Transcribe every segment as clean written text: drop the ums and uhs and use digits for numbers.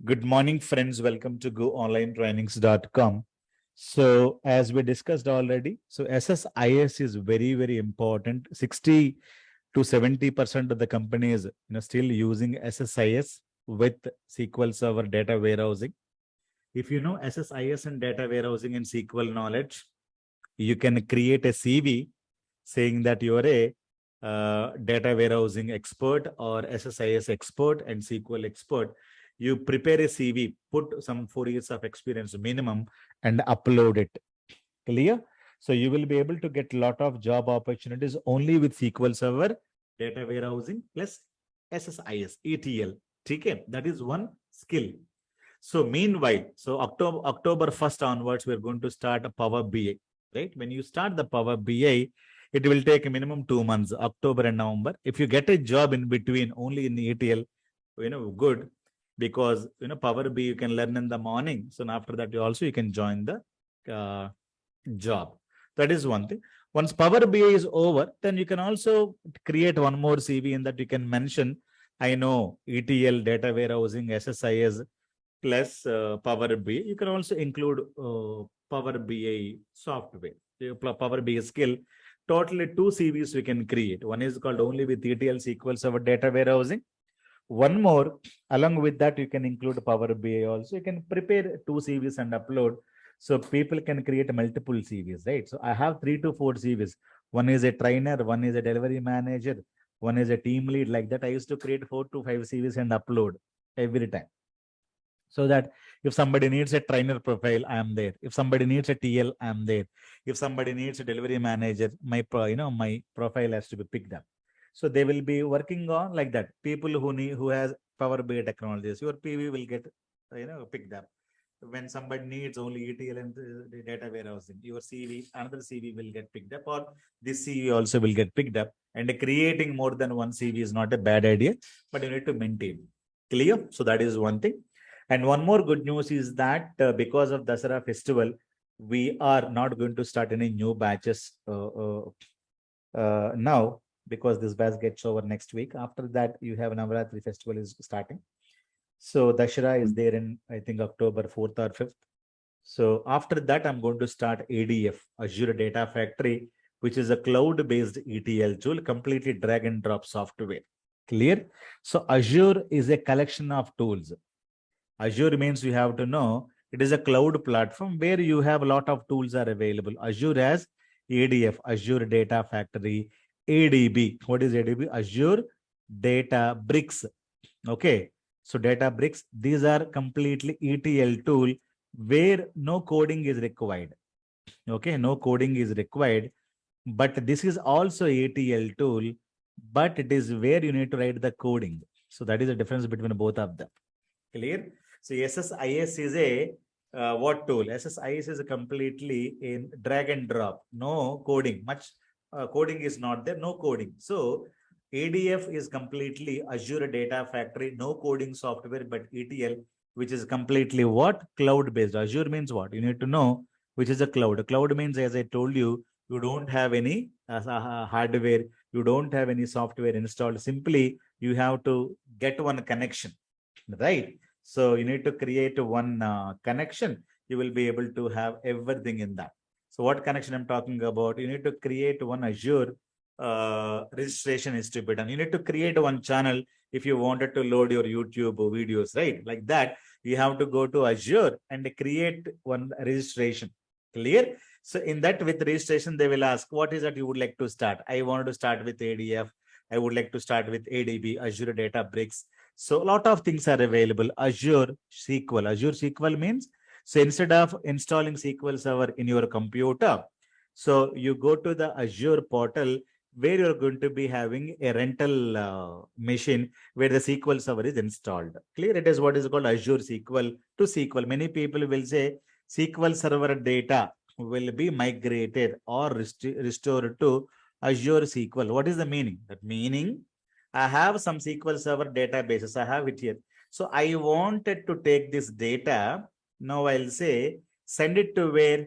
Good morning, friends. Welcome to goonlinetrainings.com. So, as we discussed already, so SSIS is very, very important. 60 to 70% of the companies still using SSIS with SQL Server data warehousing. If you know SSIS and data warehousing and SQL knowledge, you can create a CV saying that you're a data warehousing expert or SSIS expert and SQL expert. You prepare a CV, put some 4 years of experience minimum and upload it. Clear? So you will be able to get a lot of job opportunities only with SQL Server, data warehousing plus SSIS, ETL. Okay, that is one skill. So meanwhile, so October 1st onwards, we're going to start a Power BI, right? When you start the Power BI, it will take a minimum 2 months, October and November. If you get a job in between only in ETL, good, because Power BI you can learn in the morning. So after that, you can join the job. That is one thing. Once Power BI is over, then you can also create one more CV in that you can mention, I know ETL, data warehousing, SSIS, plus Power BI. You can also include Power BI software, Power BI skill. Totally 2 CVs we can create. One is called only with ETL SQL Server data warehousing. One more, along with that, you can include Power BI also. You can prepare 2 CVs and upload. So people can create multiple CVs, right? So I have 3 to 4 CVs. One is a trainer, one is a delivery manager, one is a team lead. Like that, I used to create 4 to 5 CVs and upload every time. So that if somebody needs a trainer profile, I am there. If somebody needs a TL, I am there. If somebody needs a delivery manager, my profile has to be picked up. So they will be working on like that. People who has Power BI technologies, your PV will get picked up. When somebody needs only ETL and the data warehousing, your CV, another CV will get picked up, or this CV also will get picked up. And creating more than one CV is not a bad idea, but you need to maintain. Clear? So that is one thing. And one more good news is that because of Dasara festival, we are not going to start any new batches now, because this batch gets over next week. After that, you have Navaratri festival is starting. So Dashara is there in, I think, October 4th or 5th. So after that, I'm going to start ADF, Azure Data Factory, which is a cloud-based ETL tool, completely drag and drop software. Clear? So Azure is a collection of tools. Azure means you have to know it is a cloud platform where you have a lot of tools are available. Azure has ADF, Azure Data Factory, ADB. What is ADB? Azure Data Bricks. Okay. So Data Bricks, these are completely ETL tool where no coding is required. Okay. No coding is required. But this is also ETL tool, but it is where you need to write the coding. So that is the difference between both of them. Clear? So SSIS is a what tool? SSIS is a completely in drag and drop, no coding. Much coding is not there, no coding. So ADF is completely Azure Data Factory, no coding software, but ETL, which is completely what? Cloud based. Azure means what? You need to know which is a cloud. Cloud means, as I told you, you don't have any hardware, you don't have any software installed. Simply, you have to get one connection, right? So you need to create one connection. You will be able to have everything in that. So what connection I'm talking about? You need to create one Azure registration is to be done. You need to create one channel if you wanted to load your YouTube videos, right? Like that, you have to go to Azure and create one registration. Clear? So in that, with registration, they will ask, what is that you would like to start? I want to start with ADF. I would like to start with ADB, Azure Data Bricks. So a lot of things are available. Azure SQL. Azure SQL means, so instead of installing SQL Server in your computer, so you go to the Azure portal where you're going to be having a rental machine where the SQL Server is installed. Clear? It is what is called Azure SQL to SQL. Many people will say SQL Server data will be migrated or restored to Azure SQL. What is the meaning? That meaning, I have some SQL Server databases. I have it here. So I wanted to take this data. Now I'll say, send it to where?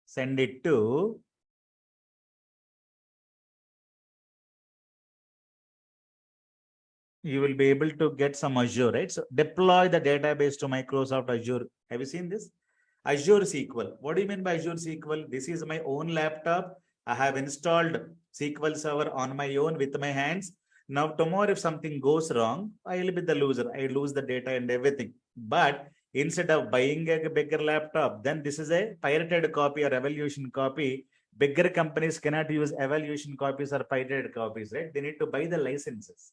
Send it to you will be able to get some Azure, right? So deploy the database to Microsoft Azure. Have you seen this? Azure SQL. What do you mean by Azure SQL? This is my own laptop. I have installed SQL Server on my own with my hands. Now, tomorrow, if something goes wrong, I will be the loser. I lose the data and everything. But instead of buying a bigger laptop, then this is a pirated copy or evaluation copy. Bigger companies cannot use evaluation copies or pirated copies, right? They need to buy the licenses.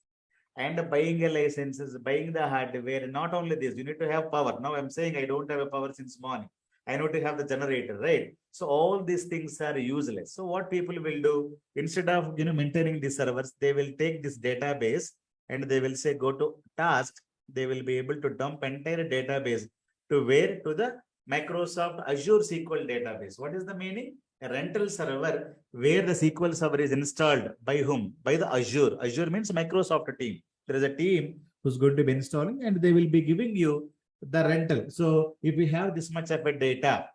And buying a licenses, buying the hardware, not only this, you need to have power. Now I'm saying I don't have a power since morning. I need to have the generator, right? So all these things are useless. So what people will do, instead of maintaining the servers, they will take this database and they will say go to task. They will be able to dump entire database to where? To the Microsoft Azure SQL database. What is the meaning? A rental server where the SQL server is installed by whom? By the Azure. Azure means Microsoft team. There is a team who's going to be installing and they will be giving you the rental. So if we have this much of a data,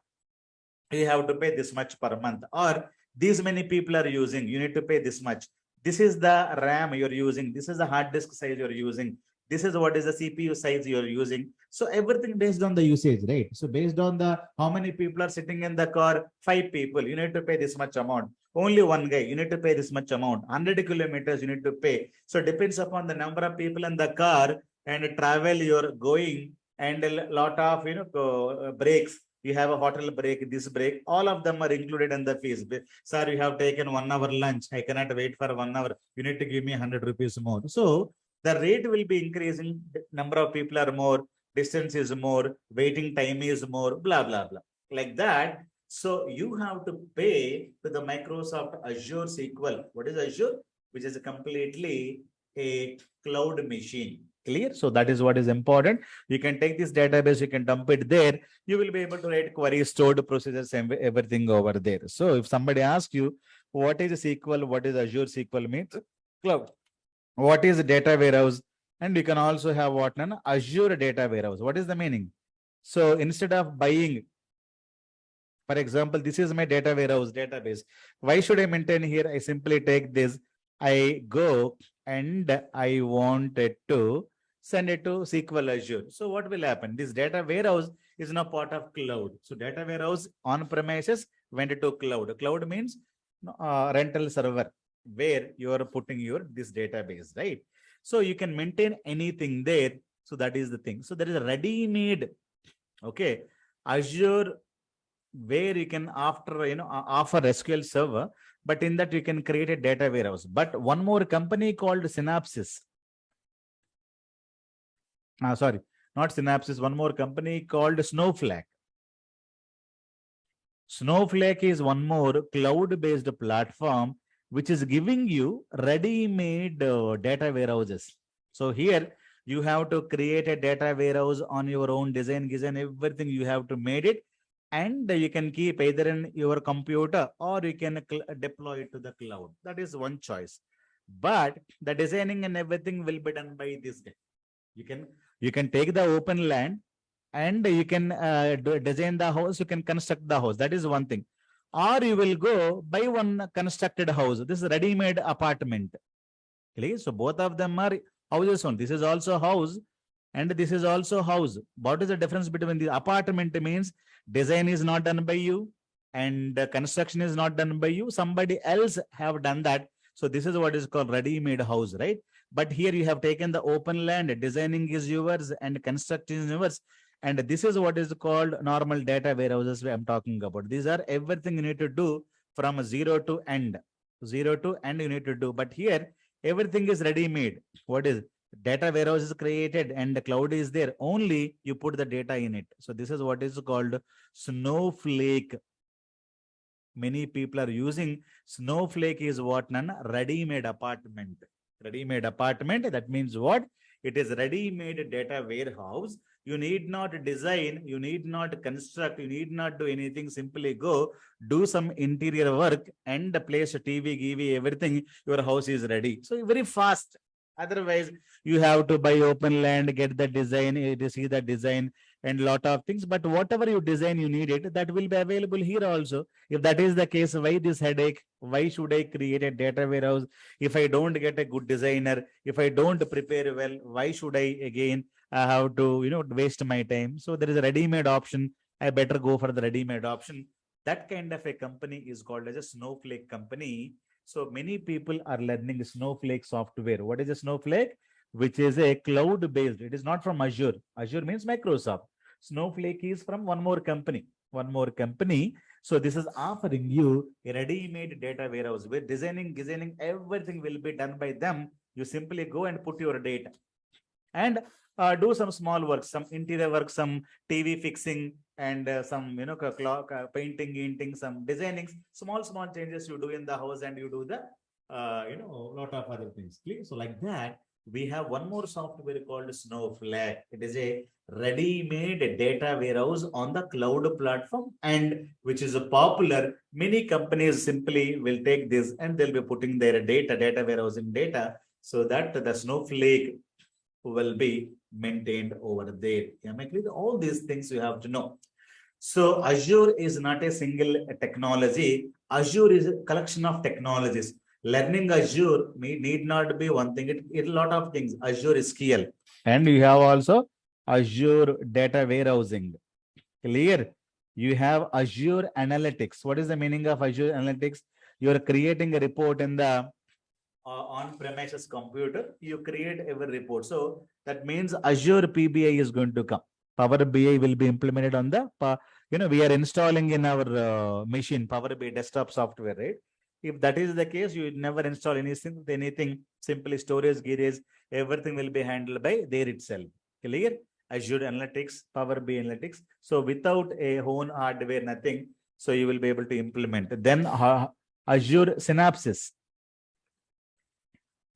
you have to pay this much per month, or these many people are using, you need to pay this much. This is the RAM you're using. This is the hard disk size you're using. This is what is the CPU size you're using. So everything based on the usage, right? So based on the how many people are sitting in the car, 5 people, you need to pay this much amount. Only one guy, you need to pay this much amount. 100 kilometers, you need to pay. So it depends upon the number of people in the car and travel you're going, and a lot of breaks. You have a hotel break, this break, all of them are included in the fees. Sir, you have taken 1 hour lunch. I cannot wait for 1 hour. You need to give me 100 rupees more. So the rate will be increasing. Number of people are more, distance is more, waiting time is more, blah, blah, blah. Like that. So you have to pay to the Microsoft Azure SQL. What is Azure? Which is completely a cloud machine. Clear? So that is what is important. You can take this database, you can dump it there. You will be able to write queries, stored procedures, everything over there. So if somebody asks you, what is a SQL? What is Azure SQL means? Cloud. What is a data warehouse? And you can also have what? An Azure data warehouse. What is the meaning? So instead of buying, for example, this is my data warehouse database. Why should I maintain here? I simply take this. I go and I wanted to send it to SQL Azure. So what will happen? This data warehouse is now part of cloud. So data warehouse on premises went to cloud. Cloud means rental server where you are putting your this database, right? So you can maintain anything there. So that is the thing. So there is a ready-made, okay, Azure where you can offer SQL server, but in that you can create a data warehouse. But one more company called Synopsys. Sorry, not Synopsys. One more company called Snowflake. Snowflake is one more cloud-based platform which is giving you ready-made data warehouses. So here you have to create a data warehouse on your own design, everything you have to made it. And you can keep either in your computer or you can deploy it to the cloud. That is one choice. But the designing and everything will be done by this guy. You can take the open land and you can design the house. You can construct the house. That is one thing. Or you will go buy one constructed house. This is ready-made apartment. Okay? So both of them are houses on. This is also house. And this is also house. What is the difference between the apartment? Means design is not done by you and construction is not done by you. Somebody else have done that. So this is what is called ready-made house, right? But here you have taken the open land, designing is yours and construction is yours. And this is what is called normal data warehouses I'm talking about. These are everything you need to do from zero to end. Zero to end you need to do. But here everything is ready-made. What is data warehouse is created and the cloud is there, only you put the data in it. So this is what is called Snowflake. Many people are using Snowflake is what? None ready-made apartment. Ready-made apartment, that means what? It is ready-made data warehouse. You need not design, you need not construct, you need not do anything. Simply go do some interior work and place a TV, give everything, your house is ready. So very fast. Otherwise, you have to buy open land, get the design, to see the design and lot of things. But whatever you design, you need it, that will be available here also. If that is the case, why this headache? Why should I create a data warehouse if I don't get a good designer? If I don't prepare well, why should I again have to waste my time? So there is a ready-made option. I better go for the ready-made option. That kind of a company is called as a Snowflake company. So many people are learning Snowflake software. What is a Snowflake? Which is a cloud-based. It is not from Azure. Azure means Microsoft. Snowflake is from one more company. One more company. So this is offering you a ready-made data warehouse where designing, everything will be done by them. You simply go and put your data and do some small work, some interior work, some TV fixing, and some clock painting, some designing, small changes you do in the house, and you do the lot of other things. So like that, we have one more software called Snowflake. It is a ready-made data warehouse on the cloud platform, and which is a popular. Many companies simply will take this and they'll be putting their data warehousing data, so that the Snowflake will be maintained over there. Am I clear? All these things you have to know. So Azure is not a single technology. Azure is a collection of technologies. Learning Azure need not be one thing. It a lot of things. Azure is skill. And you have also Azure data warehousing. Clear? You have Azure Analytics. What is the meaning of Azure Analytics? You are creating a report in the on-premises computer. You create every report. So that means Azure PBI is going to come. Power BI will be implemented on the, we are installing in our machine Power BI desktop software, right? If that is the case, you never install anything, simply storage, garage, everything will be handled by there itself. Clear? Azure Analytics, Power BI Analytics. So without a own hardware, nothing. So you will be able to implement. Then Azure Synopsys.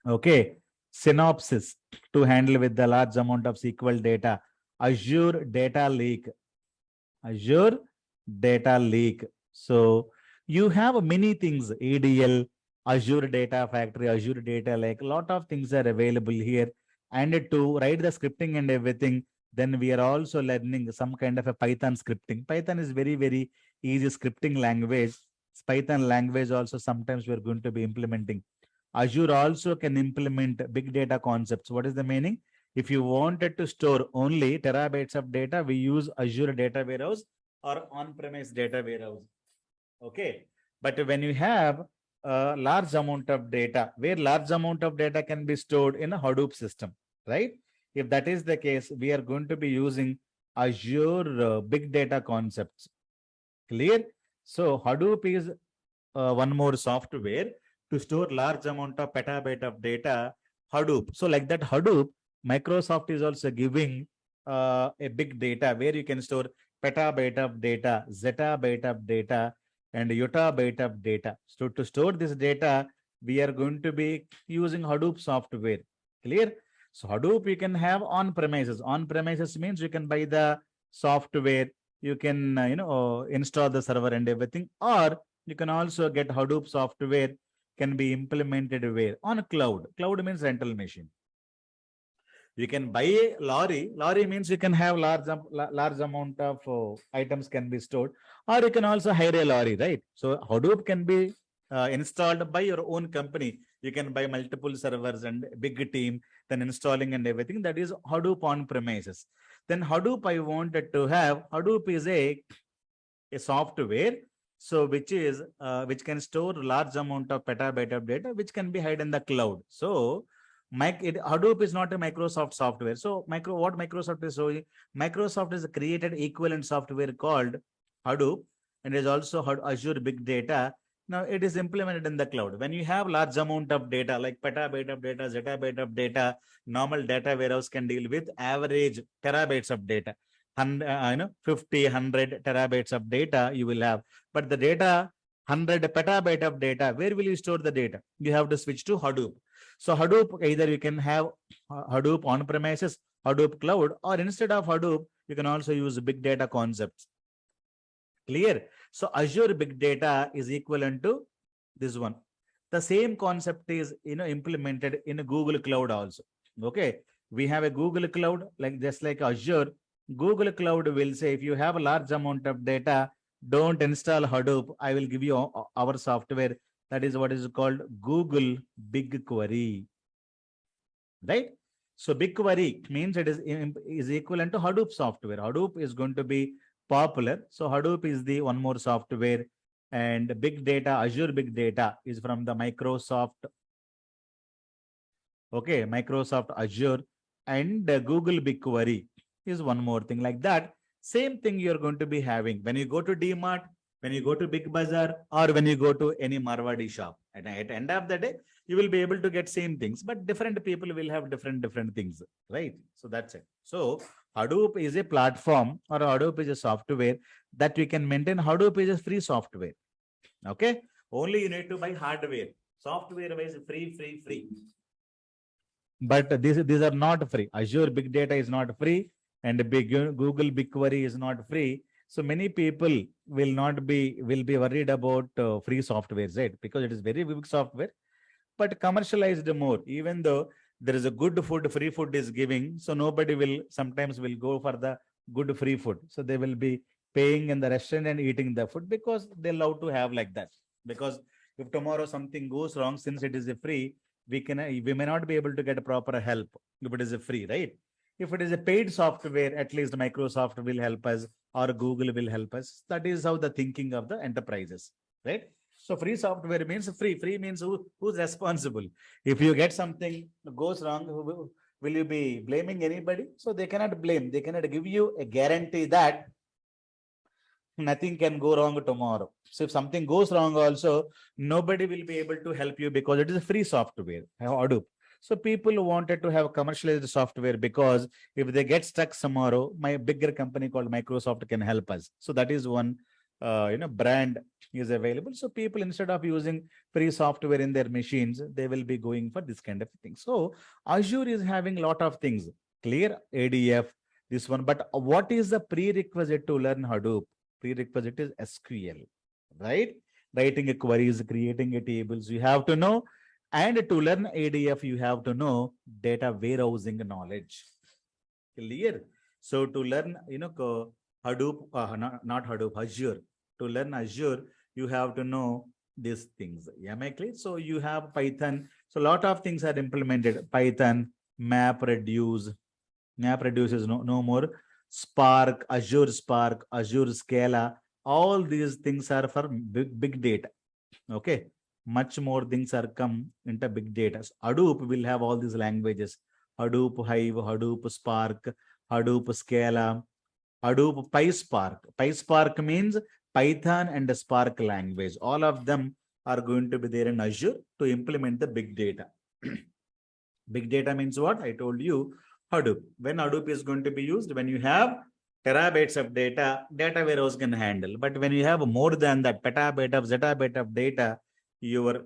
Okay, Synopsys to handle with the large amount of SQL data. Azure Data Lake. Azure Data Lake. So you have many things, ADL, Azure Data Factory, Azure Data Lake. A lot of things are available here. And to write the scripting and everything, then we are also learning some kind of a Python scripting. Python is very easy scripting language. Python language also sometimes we are going to be implementing. Azure also can implement big data concepts. What is the meaning? If you wanted to store only terabytes of data, we use Azure Data Warehouse or on-premise data warehouse. Okay. But when you have a large amount of data, where large amount of data can be stored in a Hadoop system, right? If that is the case, we are going to be using Azure big data concepts. Clear? So Hadoop is one more software to store large amount of petabyte of data. Hadoop. So like that Hadoop, Microsoft is also giving a big data where you can store petabyte of data, zettabyte of data, and yottabyte of data. So to store this data, we are going to be using Hadoop software. Clear? So Hadoop you can have on premises. On premises means you can buy the software, you can install the server and everything, or you can also get Hadoop software can be implemented where? On a cloud. Cloud means rental machine. You can buy a lorry. Lorry means you can have large amount of items can be stored, or you can also hire a lorry, right? So Hadoop can be installed by your own company. You can buy multiple servers and big team, then installing and everything. That is Hadoop on premises. Then Hadoop I wanted to have. Hadoop is a software, so which which can store large amount of petabyte of data, which can be hid in the cloud. So Hadoop is not a Microsoft software. So what Microsoft is showing, Microsoft has created equivalent software called Hadoop, and is also Azure Big Data. Now it is implemented in the cloud. When you have large amount of data, like petabyte of data, zettabyte of data, normal data warehouse can deal with average terabytes of data. 50, 100 terabytes of data you will have. But the data, 100 petabyte of data, where will you store the data? You have to switch to Hadoop. So Hadoop, either you can have Hadoop on premises, Hadoop cloud, or instead of Hadoop, you can also use big data concepts. Clear? So Azure Big Data is equivalent to this one. The same concept is, implemented in Google Cloud also. Okay. We have a Google Cloud, like just like Azure. Google Cloud will say, if you have a large amount of data, don't install Hadoop. I will give you our software. That is what is called Google BigQuery. Right? So BigQuery means it is equivalent to Hadoop software. Hadoop is going to be popular. So Hadoop is the one more software, and big data, Azure Big Data is from the Microsoft. Okay, Microsoft Azure, and Google BigQuery is one more thing like that. Same thing you're going to be having when you go to DMart, when you go to Big Bazaar, or when you go to any Marwadi shop. And at the end of the day, you will be able to get same things, but different people will have different things, right? So that's it. So Hadoop is a platform, or Hadoop is a software that we can maintain. Hadoop is a free software. Okay, only you need to buy hardware. Software wise, free. But these are not free. Azure Big Data is not free, and Google BigQuery is not free. So many people will be worried about free softwares, right? Because it is very big software, but commercialized more. Even though there is a good food, free food is giving, so nobody will sometimes will go for the good free food. So they will be paying in the restaurant and eating the food because they love to have like that. Because if tomorrow something goes wrong, since it is a free, we may not be able to get a proper help if it is a free, right? If it is a paid software, at least Microsoft will help us or Google will help us. That is how the thinking of the enterprises, right? So free software means free. Free means who's responsible. If you get something goes wrong, will you be blaming anybody? So they cannot blame. They cannot give you a guarantee that nothing can go wrong tomorrow. So if something goes wrong also, nobody will be able to help you because it is a free software, Hadoop. So people wanted to have commercialized software because if they get stuck tomorrow, my bigger company called Microsoft can help us. So that is one, brand is available. So people, instead of using free software in their machines, they will be going for this kind of thing. So Azure is having a lot of things, clear ADF, this one. But what is the prerequisite to learn Hadoop? Prerequisite is SQL, right? Writing a queries, creating a tables, you have to know. And to learn ADF, you have to know data warehousing knowledge. Clear? So to learn, Hadoop, not Hadoop, Azure. To learn Azure, you have to know these things. Am I clear? So you have Python. So a lot of things are implemented. Python, MapReduce. MapReduce is no more. Spark, Azure Scala. All these things are for big data. Okay. Much more things are come into big data. So Hadoop will have all these languages. Hadoop Hive, Hadoop Spark, Hadoop Scala, Hadoop PySpark. PySpark means Python and Spark language. All of them are going to be there in Azure to implement the big data. Big data means what? I told you, Hadoop. When Hadoop is going to be used? When you have terabytes of data, data warehouse can handle. But when you have more than that, petabyte of zettabyte of data, your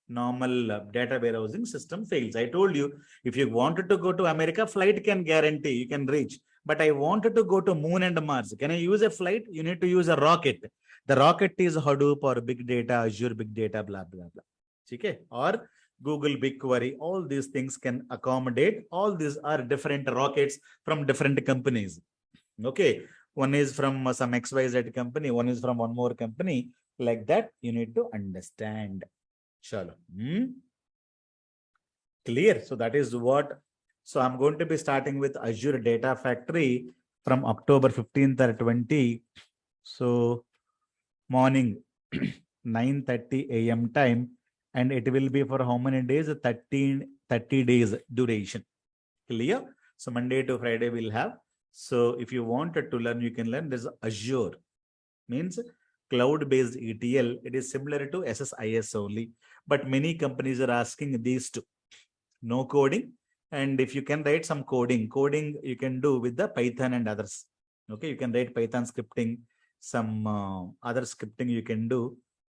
normal data warehousing system fails. I told you, if you wanted to go to America, flight can guarantee you can reach. But I wanted to go to Moon and Mars. Can I use a flight? You need to use a rocket. The rocket is Hadoop or big data, Azure big data, blah, blah, blah. Okay? Or Google BigQuery. All these things can accommodate. All these are different rockets from different companies. Okay? One is from some XYZ company. One is from one more company. Like that, you need to understand. Chalo. Clear? So that is what. So I'm going to be starting with Azure Data Factory from October 15th or 20. So morning 9:30 a.m. time, and it will be for how many days? 30 days duration. Clear? So Monday to Friday we'll have. So if you wanted to learn, you can learn. There's Azure, means cloud-based ETL. It is similar to SSIS only, but many companies are asking these two. No coding, and if you can write some coding you can do with the Python and others. Okay, you can write Python scripting, some other scripting you can do,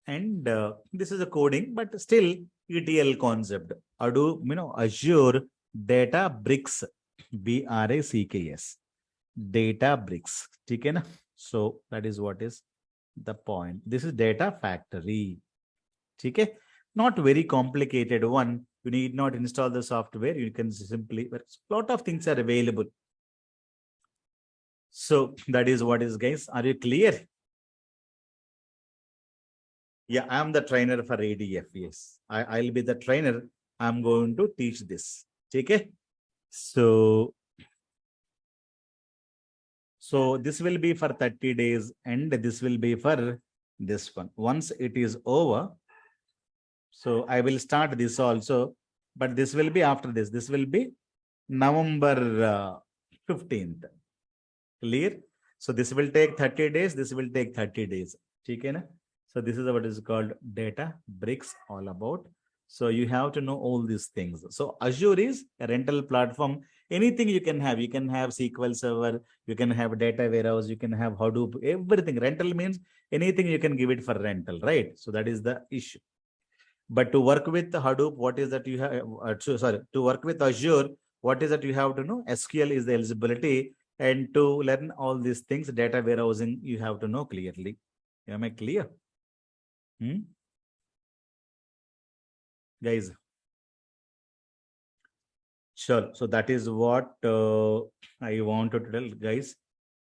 and this is a coding, but still ETL concept. Azure Databricks, BRACKS, Databricks. Okay, na? So that is what is the point. This is Data Factory. Okay. Not very complicated one. You need not install the software. You can simply, a lot of things are available. So that is what is, guys. Are you clear? Yeah, I'm the trainer for ADF. Yes, I'll be the trainer. I'm going to teach this. Okay. So this will be for 30 days and this will be for this one. Once it is over, so I will start this also, but this will be after this. This will be November 15th. Clear? So this will take 30 days. This will take 30 days. Okay, na? So this is what is called data bricks all about. So you have to know all these things. So Azure is a rental platform. Anything you can have. You can have SQL Server. You can have data warehouse. You can have Hadoop. Everything. Rental means anything you can give it for rental, right? So that is the issue. But to work with Hadoop, what is that you have? To work with Azure, what is that you have to know? SQL is the eligibility. And to learn all these things, data warehousing, you have to know clearly. Am I clear? Guys? Sure. So that is what I wanted to tell, guys.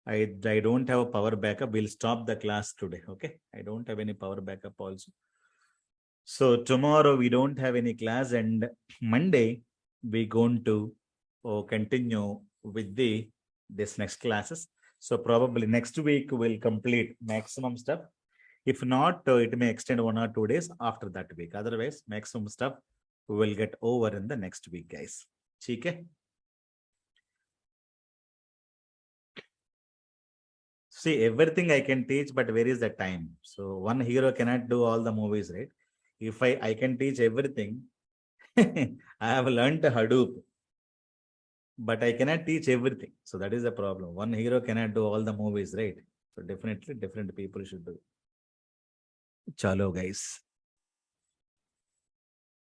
I don't have a power backup. We'll stop the class today. Okay. I don't have any power backup also. So tomorrow we don't have any class, and Monday we're going to continue with this next classes. So probably next week we'll complete maximum stuff. If not, it may extend 1 or 2 days after that week. Otherwise, maximum stuff we will get over in the next week, guys. Okay. See, everything I can teach, but where is the time? So one hero cannot do all the movies, right? If I can teach everything, I have learned Hadoop, but I cannot teach everything. So that is the problem. One hero cannot do all the movies, right? So definitely different people should do. Chalo, guys.